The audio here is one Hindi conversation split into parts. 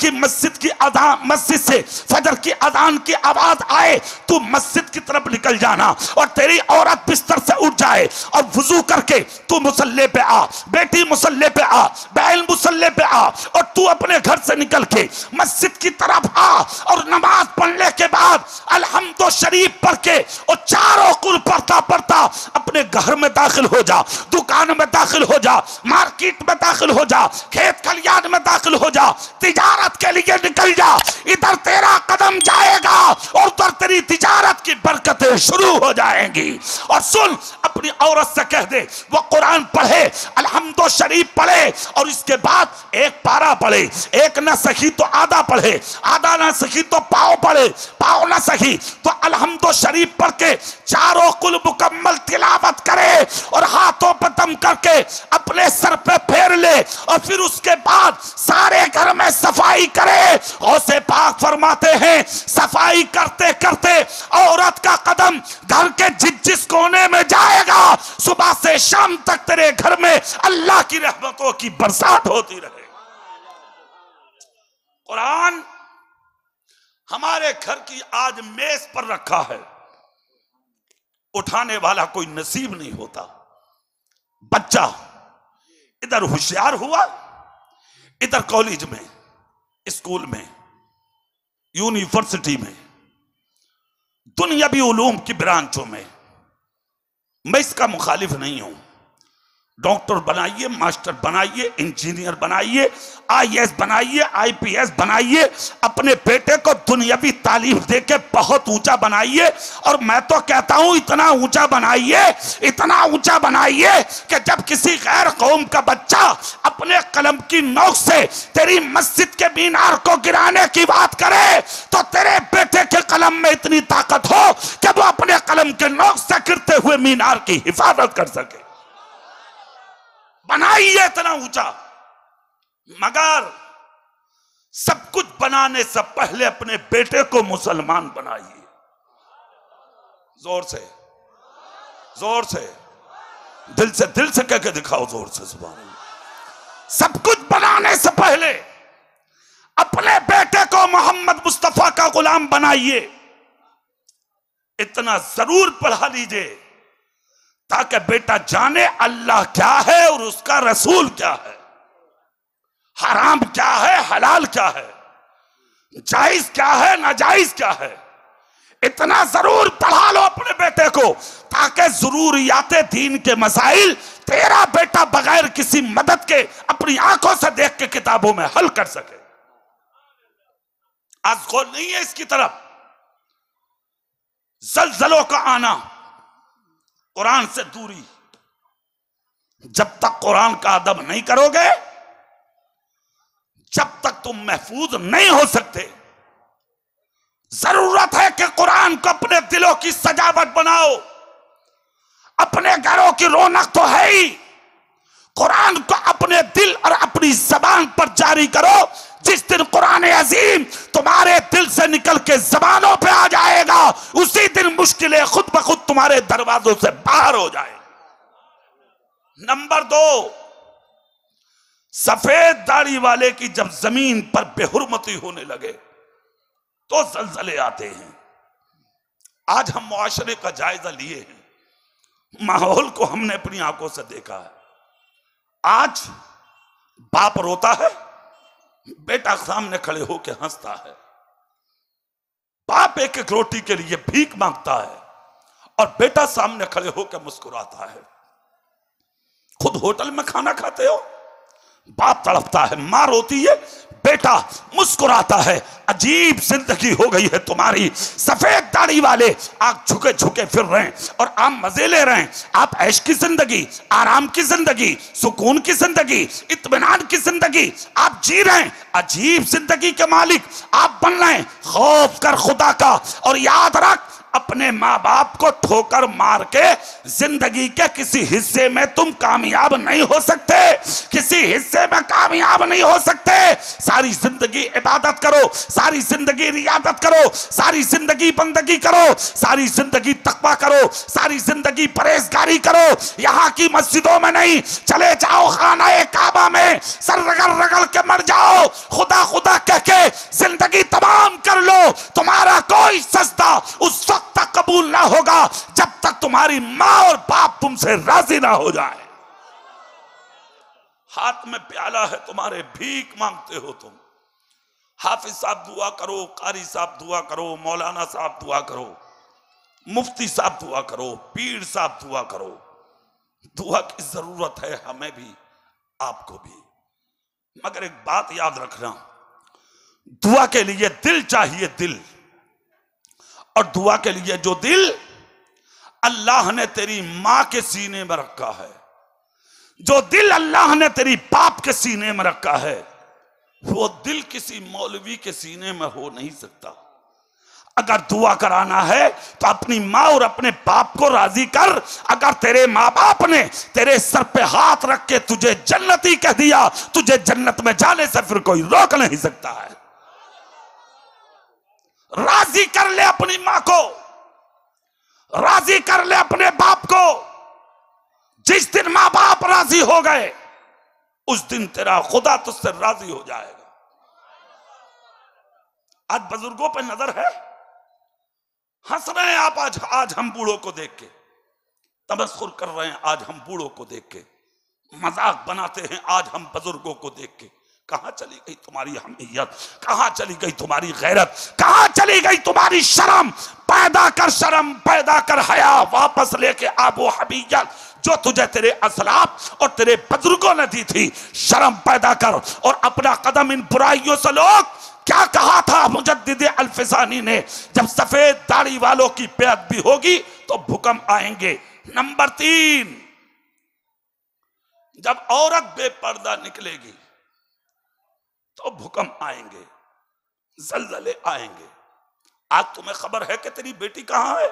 की मस्जिद से फजर की अजान की आवाज आए, तू मस्जिद की तरफ निकल जाना, और तेरी औरत बिस्तर से उठ जाए और वुजू करके तू मुसल्ले पे आ, बेटी मुसल्ले पे आ, बहन मुसल्ले पे आ, और तू अपने घर से निकल के मस्जिद की तरफ आ और नमाज पढ़ने के बाद अलहम्दो शरीफ पढ़ के और चारों कुल पढ़ता पढ़ता अपने घर में दाखिल हो जा, दुकान में दाखिल हो जा, मार्केट में दाखिल हो जा, खेत खलियान में दाखिल हो जा, तिजारत के लिए निकल जा। इधर तेरा कदम जाएगा और उधर तेरी तिजारत की बरकतें शुरू हो जाएंगी। और सुन, अपनी औरत से कह दे वो कुरान पढ़े, अलहम्दो शरीफ पढ़े, और इसके बाद एक पारा पढ़े, एक न सही तो आधा पढ़े, आधा न सही तो पाव पढ़े, पाव न सही तो अलहम्दो शरीफ पढ़ के चारों कुल मुकम्मल तिलावत करे, और हाथों पर दम करके अपने सर पे फेर ले, और फिर उसके बाद सारे घर में सफाई करे। गौसे पाक फरमाते हैं सफाई करते करते औरत का कदम घर के जिस कोने में जाएगा, सुबह से शाम तक तेरे घर में अल्लाह की रहमतों की बरसात होती रहे। कुरान हमारे घर की आज मेज पर रखा है, उठाने वाला कोई नसीब नहीं होता। बच्चा इधर होशियार हुआ, इधर कॉलेज में, स्कूल में, यूनिवर्सिटी में, दुनियावी उलूम की ब्रांचों में, मैं इसका मुखालिफ नहीं हूं। डॉक्टर बनाइए, मास्टर बनाइए, इंजीनियर बनाइए, आईएएस बनाइए, आईपीएस बनाइए, अपने बेटे को दुनियावी तालीम देके बहुत ऊंचा बनाइए। और मैं तो कहता हूं इतना ऊंचा बनाइए, इतना ऊंचा बनाइए कि जब किसी गैर कौम का बच्चा अपने कलम की नोक से तेरी मस्जिद के मीनार को गिराने की बात करे, तो तेरे बेटे के कलम में इतनी ताकत हो कि वो अपने कलम के नोक से गिरते हुए मीनार की हिफाजत कर सके। बनाइए इतना ऊंचा, मगर सब कुछ बनाने से पहले अपने बेटे को मुसलमान बनाइए। जोर से, जोर से, दिल से कह के दिखाओ, जोर से, सुभान अल्लाह। सब कुछ बनाने से पहले अपने बेटे को मोहम्मद मुस्तफा का गुलाम बनाइए। इतना जरूर पढ़ा लीजिए ताकि बेटा जाने अल्लाह क्या है और उसका रसूल क्या है, हराम क्या है, हलाल क्या है, जायज क्या है, नाजायज क्या है। इतना जरूर पढ़ा लो अपने बेटे को ताकि जरूरियाते दीन के मसाइल तेरा बेटा बगैर किसी मदद के अपनी आंखों से देख के किताबों में हल कर सके। आज गौर नहीं है इसकी तरफ। जल्जलों का आना, कुरान से दूरी, जब तक कुरान का अदब नहीं करोगे जब तक तुम महफूज नहीं हो सकते। जरूरत है कि कुरान को अपने दिलों की सजावट बनाओ। अपने घरों की रौनक तो है ही, कुरान को अपने दिल और अपनी जबान पर जारी करो। जिस दिन कुरान अजीम तुम्हारे दिल से निकल के जबानों पे आ जाएगा, उसी दिन मुश्किलें खुद ब खुद तुम्हारे दरवाजों से बाहर हो जाए। नंबर 2, सफेद दाढ़ी वाले की जब जमीन पर बेहुरमती होने लगे तो जलजले आते हैं। आज हम मुआशरे का जायजा लिए हैं, माहौल को हमने अपनी आंखों से देखा है। आज बाप रोता है, बेटा सामने खड़े होकर हंसता है। बाप एक एक रोटी के लिए भीख मांगता है और बेटा सामने खड़े होकर मुस्कुराता है। खुद होटल में खाना खाते हो, बाप तड़पता है, मां रोती है, बेटा मुस्कुराता है। अजीब जिंदगी हो गई है तुम्हारी। सफेद दाढ़ी वाले आग झुके झुके फिर रहे हैं और आप मजे ले रहे हैं। आप ऐश की जिंदगी, आराम की जिंदगी, सुकून की जिंदगी, इत्मीनान की जिंदगी आप जी रहे हैं। अजीब जिंदगी के मालिक आप बन रहे हैं। खौफ कर खुदा का और याद रख, अपने माँ बाप को ठोकर मार के जिंदगी के किसी हिस्से में तुम कामयाब नहीं हो सकते, किसी हिस्से में कामयाब नहीं हो सकते। सारी जिंदगी इबादत करो, सारी जिंदगी रियादत करो, सारी जिंदगी बंदगी करो, सारी जिंदगी तकवा करो, सारी जिंदगी परहेजगारी करो। यहाँ की मस्जिदों में नहीं, चले जाओ खाना काबा में, सर रगड़ रगड़ के मर जाओ, खुदा खुदा कह के से जिंदगी तमाम कर लो, तुम्हारा कोई सजदा उस वक्त तक कबूल ना होगा जब तक तुम्हारी माँ और बाप तुमसे राजी ना हो जाए। हाथ में प्याला है तुम्हारे, भीख मांगते हो तुम। हाफिज साहब दुआ करो, कारी साहब दुआ करो, मौलाना साहब दुआ करो, मुफ्ती साहब दुआ करो, पीर साहब दुआ करो। दुआ की जरूरत है हमें भी, आपको भी। मगर एक बात याद रखना, दुआ के लिए दिल चाहिए, दिल। और दुआ के लिए जो दिल अल्लाह ने तेरी मां के सीने में रखा है, जो दिल अल्लाह ने तेरी बाप के सीने में रखा है, वो दिल किसी मौलवी के सीने में हो नहीं सकता। अगर दुआ कराना है तो अपनी माँ और अपने बाप को राजी कर। अगर तेरे माँ बाप ने तेरे सर पे हाथ रख के तुझे जन्नती कह दिया, तुझे जन्नत में जाने से फिर कोई रोक नहीं सकता है। राजी कर ले अपनी माँ को, राजी कर ले अपने बाप को। जिस दिन माँ बाप राजी हो गए उस दिन तेरा खुदा तुझसे राजी हो जाएगा। आज बुजुर्गों पर नजर है, हंस रहे हैं आप आज हम बूढ़ों को देख के, तमस्खुर कर रहे हैं आज हम बूढ़ों को देख के, मजाक बनाते हैं आज हम बुजुर्गों को देख के। कहां चली गई तुम्हारी हमीयत, कहां चली गई तुम्हारी गैरत, कहां चली गई तुम्हारी शर्म? पैदा कर शर्म, पैदा कर हया, वापस लेके आ वो हमीयत जो तुझे तेरे असलाफ और तेरे बुजुर्गों ने दी थी। शर्म पैदा कर और अपना कदम इन बुराइयों से लोग। क्या कहा था मुजद्दिद अल्फिसानी ने, जब सफेद दाढ़ी वालों की बेअदबी होगी तो भूकंप आएंगे। नंबर 3, जब औरत बेपर्दा निकलेगी तो भूकंप आएंगे, जलजले आएंगे। आज तुम्हें खबर है कि तेरी बेटी कहां है?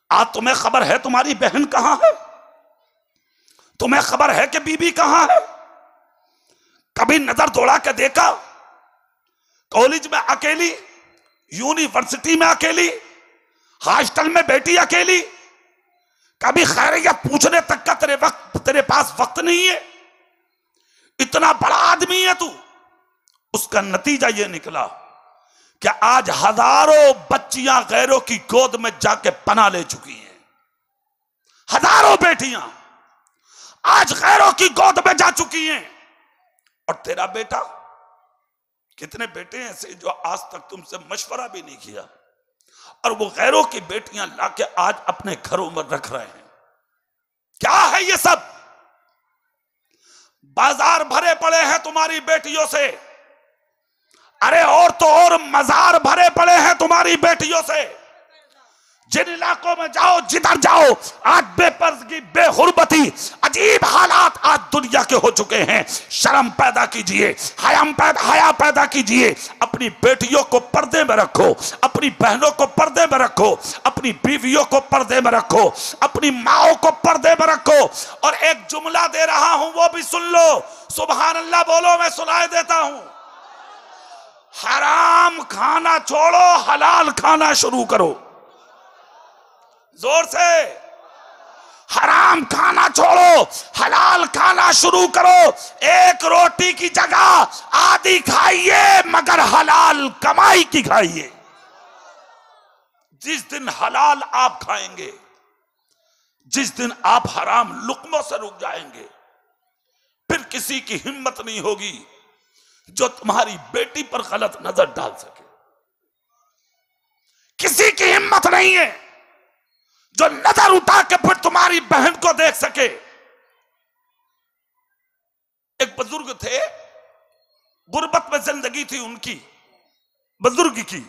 आज तुम्हें खबर है तुम्हारी बहन कहां है? तुम्हें खबर है कि बीबी कहां है? कभी नजर दौड़ा के देखा? कॉलेज में अकेली, यूनिवर्सिटी में अकेली, हॉस्टल में बेटी अकेली। कभी खैरियत पूछने तक का तेरे पास वक्त नहीं है। इतना बड़ा आदमी है तू। उसका नतीजा ये निकला कि आज हजारों बच्चियां गैरों की गोद में जाके पनाह ले चुकी हैं। हजारों बेटियां आज गैरों की गोद में जा चुकी हैं। और तेरा बेटा, कितने बेटे हैं ऐसे जो आज तक तुमसे मशवरा भी नहीं किया और वो गैरों की बेटियां लाके आज अपने घरों में रख रहे हैं। क्या है ये सब? बाजार भरे पड़े हैं तुम्हारी बेटियों से। अरे और तो और मजार भरे पड़े हैं तुम्हारी बेटियों से। जिन इलाकों में जाओ, जिधर जाओ, आज बेपर्दगी, बेहुर्बती, अजीब हालात आज दुनिया के हो चुके हैं। शर्म पैदा कीजिए, हया पैदा कीजिए। अपनी बेटियों को पर्दे में रखो, अपनी बहनों को पर्दे में रखो, अपनी बीवियों को पर्दे में रखो, अपनी माओ को पर्दे में रखो। और एक जुमला दे रहा हूं, वो भी सुन लो। सुभान अल्लाह बोलो, मैं सुनाई देता हूं। हराम खाना छोड़ो, हलाल खाना शुरू करो। जोर से। हराम खाना छोड़ो, हलाल खाना शुरू करो। एक रोटी की जगह आधी खाइए, मगर हलाल कमाई की खाइए। जिस दिन हलाल आप खाएंगे, जिस दिन आप हराम लुक्मों से रुक जाएंगे, फिर किसी की हिम्मत नहीं होगी जो तुम्हारी बेटी पर गलत नजर डाल सके। किसी की हिम्मत नहीं है जो नजर उठा के फिर तुम्हारी बहन को देख सके। एक बुजुर्ग थे, गुर्बत में जिंदगी थी उनकी, बुजुर्ग की।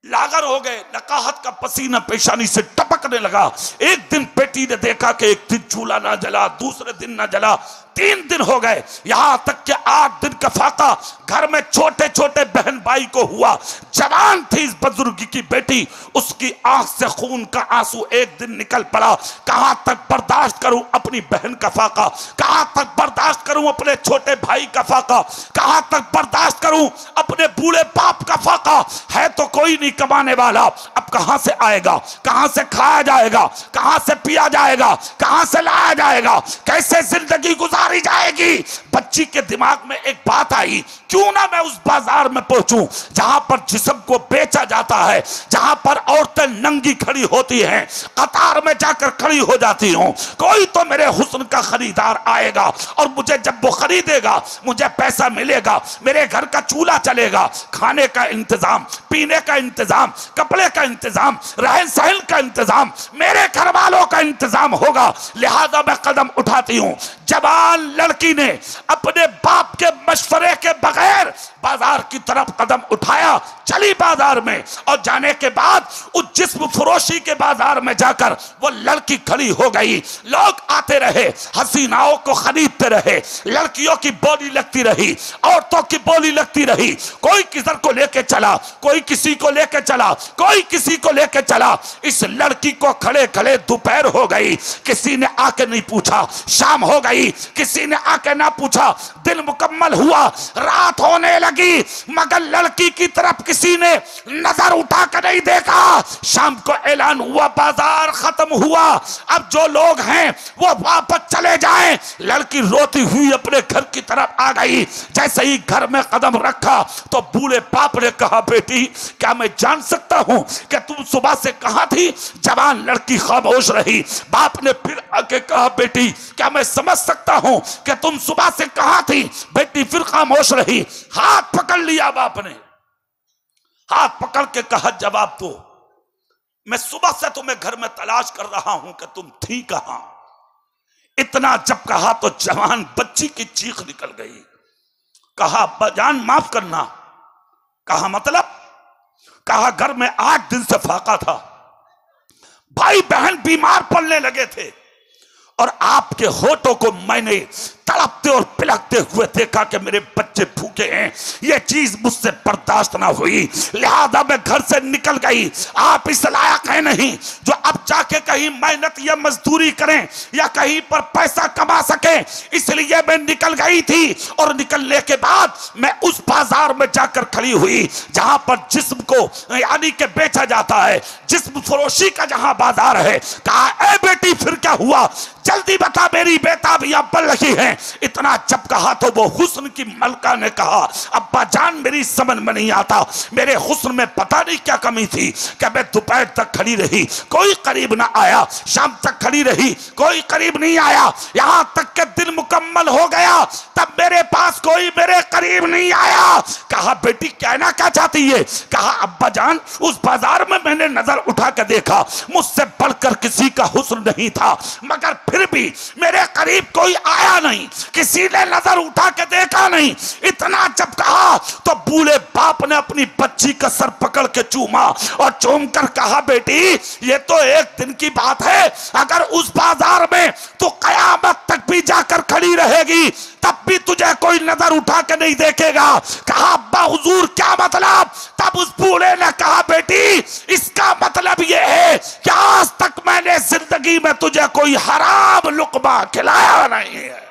लागर हो गए, नकाहत का पसीना पेशानी से टपकने लगा। एक दिन बेटी ने देखा कि एक दिन चूल्हा ना जला, दूसरे दिन ना जला, 3 दिन हो गए, यहां तक कि 8 दिन का फाका घर में छोटे छोटे बहन भाई को हुआ। जवान थी इस बुजुर्ग की बेटी, उसकी आंख से खून का आंसू एक दिन निकल पड़ा। कहां तक बर्दाश्त करूं अपनी बहन का फाका, कहां तक बर्दाश्त करूं अपने छोटे भाई का फाका, कहां तक बर्दाश्त करूं अपने बूढ़े बाप का फाका। है तो कोई नहीं कमाने वाला, अब कहां से आएगा, कहां से खाया जाएगा, कहां से पिया जाएगा, कहां से लाया जाएगा, कैसे जिंदगी गुजार मारी जाएगी। बच्ची के दिमाग में एक बात आई, क्यों ना मैं उस बाजार में पहुंचूं जहां पर जिस्म को बेचा जाता है, जहां पर औरतें नंगी खड़ी होती हैं, कतार में जाकर खड़ी हो जाती हूं। कोई तो मेरे हुस्न का खरीदार आएगा और मुझे जब वो खरीदेगा मुझे पैसा मिलेगा, मेरे घर का चूल्हा चलेगा, खाने का इंतजाम, पीने का इंतजाम, कपड़े का इंतजाम, रहन सहन का इंतजाम, मेरे घर वालों का इंतजाम होगा। लिहाजा मैं कदम उठाती हूं। जवान लड़की ने अपने बाप के मशवरे के बगैर बाजार की तरफ कदम उठाया, चली बाजार में, और जाने के बाद उस जिस्म फरोशी के बाजार में जाकर वो लड़की खड़ी हो गई। लोग आते रहे, हसीनाओं को खरीदते रहे, लड़कियों की बोली लगती रही, औरतों की बोली लगती रही। कोई किधर को लेके चला, कोई किसी को लेके चला, कोई किसी को लेके चला। इस लड़की को खड़े खड़े दोपहर हो गई, किसी ने आके नहीं पूछा। शाम हो गई, किसी ने आके ना पूछा। दिन मुकम्मल हुआ, रात होने लगी, मगर लड़की की तरफ किसी ने नजर उठा कर नहीं देखा। शाम को ऐलान हुआ, बाजार खत्म हुआ, अब जो लोग हैं वो वापस चले जाएं। लड़की रोती हुई अपने घर की तरफ आ गई। जैसे ही घर में कदम रखा तो बूढ़े बाप ने कहा, बेटी क्या मैं जान सकता हूं कि तुम सुबह से कहां थी? जवान लड़की खामोश रही। बाप ने फिर आके कहा, बेटी क्या मैं समझ सकता हूं कि तुम सुबह से कहां थी? बेटी फिर खामोश रही। हाथ पकड़ लिया बाप ने, हाथ पकड़ के कहा, जवाब दो, मैं सुबह से तुम्हें घर में तलाश कर रहा हूं कि तुम थी कहां? इतना जब कहा तो जवान बच्ची की चीख निकल गई। कहा, अब्बा जान माफ करना। कहा मतलब? कहा घर में 8 दिन से फाका था, भाई बहन बीमार पड़ने लगे थे और आपके होठों को मैंने तड़पते और पिलकते हुए देखा कि मेरे बच्चे भूखे हैं। ये चीज मुझसे बर्दाश्त ना हुई, लिहाजा मैं घर से निकल गई। आप इस लायक हैं नहीं जो अब जाके कहीं मेहनत या मजदूरी करें या कहीं पर पैसा कमा सके, इसलिए मैं निकल गई थी। और निकलने के बाद मैं उस बाजार में जाकर खड़ी हुई जहां पर जिस्म को यानी कि बेचा जाता है, जिस्म फरोशी का जहां बाजार है। कहा, ए बेटी फिर क्या हुआ? जल्दी बता, मेरी बेताबियां पल रही हैं। इतना जब कहा तो वो हुस्न की मलका ने कहा, अब्बा जान मेरी समझ में नहीं आता, मेरे हुस्न में पता नहीं क्या कमी थी कि मैं दोपहर तक खड़ी रही, कोई करीब ना आया, शाम तक खड़ी रही, कोई करीब नहीं आया, यहां तक कि दिन मुकम्मल हो गया, तब मेरे पास कोई मेरे करीब नहीं आया। कहा, बेटी कहना क्या चाहती है? कहा, अब्बा जान उस बाजार में मैंने नजर उठा कर देखा, मुझसे बढ़कर किसी का हुस्न नहीं था, मगर फिर भी मेरे करीब कोई आया नहीं, किसी ने नजर उठा के देखा नहीं। इतना जब कहा तो बूढ़े बाप ने अपनी बच्ची का सर पकड़ के चूमा और चूम कर कहा, बेटी ये तो एक दिन की बात है, अगर उस बाजार में तो कयामत तक भी जाकर खड़ी रहेगी तब भी तुझे कोई नजर उठा के नहीं देखेगा। कहा, अब्बा हुजूर क्या मतलब? तब उस बूढ़े ने कहा, बेटी इसका मतलब ये है कि आज तक मैंने जिंदगी में तुझे कोई हराम लुकमा खिलाया नहीं है।